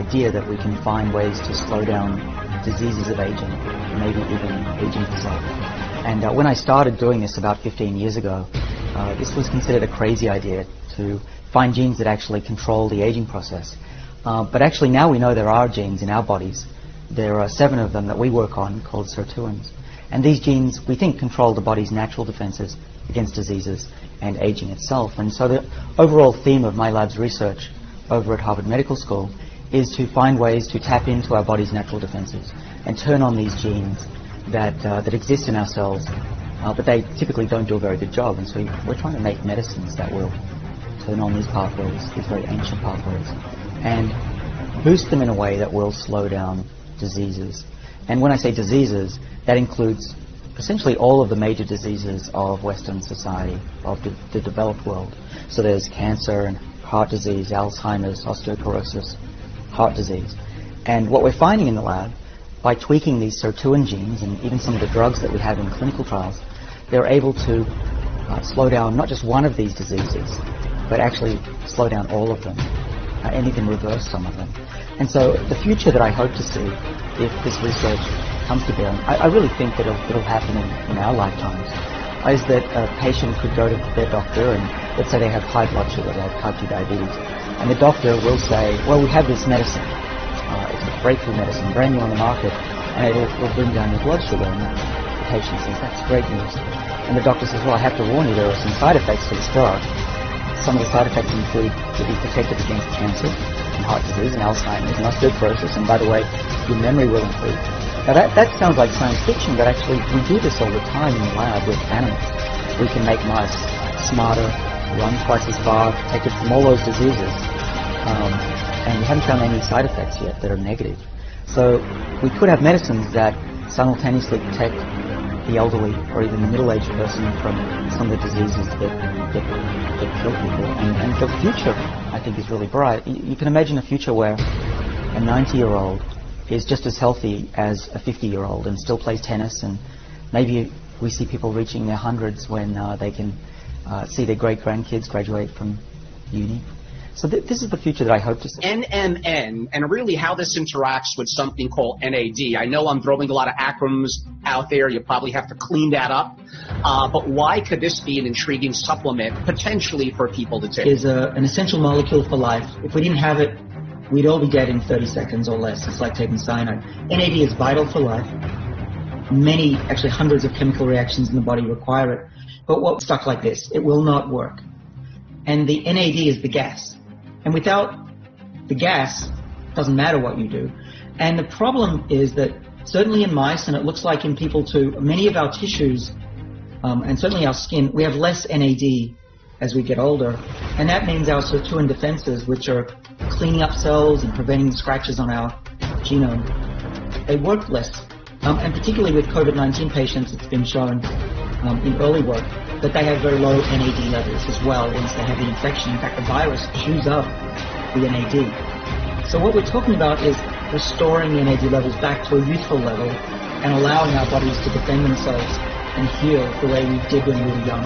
idea that we can find ways to slow down diseases of aging, maybe even aging itself. And when I started doing this about 15 years ago, this was considered a crazy idea to find genes that actually control the aging process. But actually now we know there are genes in our bodies. There are 7 of them that we work on called sirtuins. And these genes, we think, control the body's natural defenses against diseases and aging itself. And so the overall theme of my lab's research over at Harvard Medical School is to find ways to tap into our body's natural defenses and turn on these genes that exist in our cells, but they typically don't do a very good job. And so we're trying to make medicines that will turn on these pathways, these very ancient pathways, and boost them in a way that will slow down diseases. And when I say diseases, that includes essentially all of the major diseases of Western society, of the developed world. So there's cancer and heart disease, Alzheimer's, osteoporosis, heart disease. And what we're finding in the lab, by tweaking these sirtuin genes and even some of the drugs that we have in clinical trials, they're able to slow down not just one of these diseases, but actually slow down all of them, and even reverse some of them. And so the future that I hope to see, if this research comes to bear, I really think that it'll happen in our lifetimes, is that a patient could go to their doctor and let's say they have high blood sugar, they have type 2 diabetes, and the doctor will say, well, we have this medicine. It's a breakthrough medicine, brand new on the market, and it'll bring down your blood sugar. And the patient says, that's great news. And the doctor says, well, I have to warn you, there are some side effects to this drug. Some of the side effects include to be protected against cancer and heart disease and Alzheimer's and osteoporosis, and by the way, your memory will improve. Now that sounds like science fiction, but actually we do this all the time in the lab with animals. We can make mice smarter, run twice as far, protected from all those diseases, and we haven't found any side effects yet that are negative. So we could have medicines that simultaneously protect the elderly or even the middle-aged person from some of the diseases that kill people. And the future, I think, is really bright. You can imagine a future where a 90-year-old is just as healthy as a 50-year-old and still plays tennis, and maybe we see people reaching their hundreds when they can see their great-grandkids graduate from uni. So this is the future that I hope to see. Nmn, and really how this interacts with something called NAD. I know I'm throwing a lot of acronyms out there. You probably have to clean that up. But why could this be an intriguing supplement potentially for people to take? It is an essential molecule for life. If we didn't have it, we'd all be dead in 30 seconds or less. It's like taking cyanide. NAD is vital for life. Many, actually hundreds of chemical reactions in the body require it. But what's stuck like this? It will not work. And the NAD is the gas. And without the gas, it doesn't matter what you do. And the problem is that certainly in mice, and it looks like in people too, many of our tissues, and certainly our skin, we have less NAD as we get older. And that means our sirtuin defenses, which are cleaning up cells and preventing scratches on our genome, they work less. And particularly with COVID-19 patients, it's been shown in early work that they have very low NAD levels as well once they have the infection. In fact, the virus chews up the NAD. So what we're talking about is restoring the NAD levels back to a youthful level and allowing our bodies to defend themselves and heal the way we did when we were young.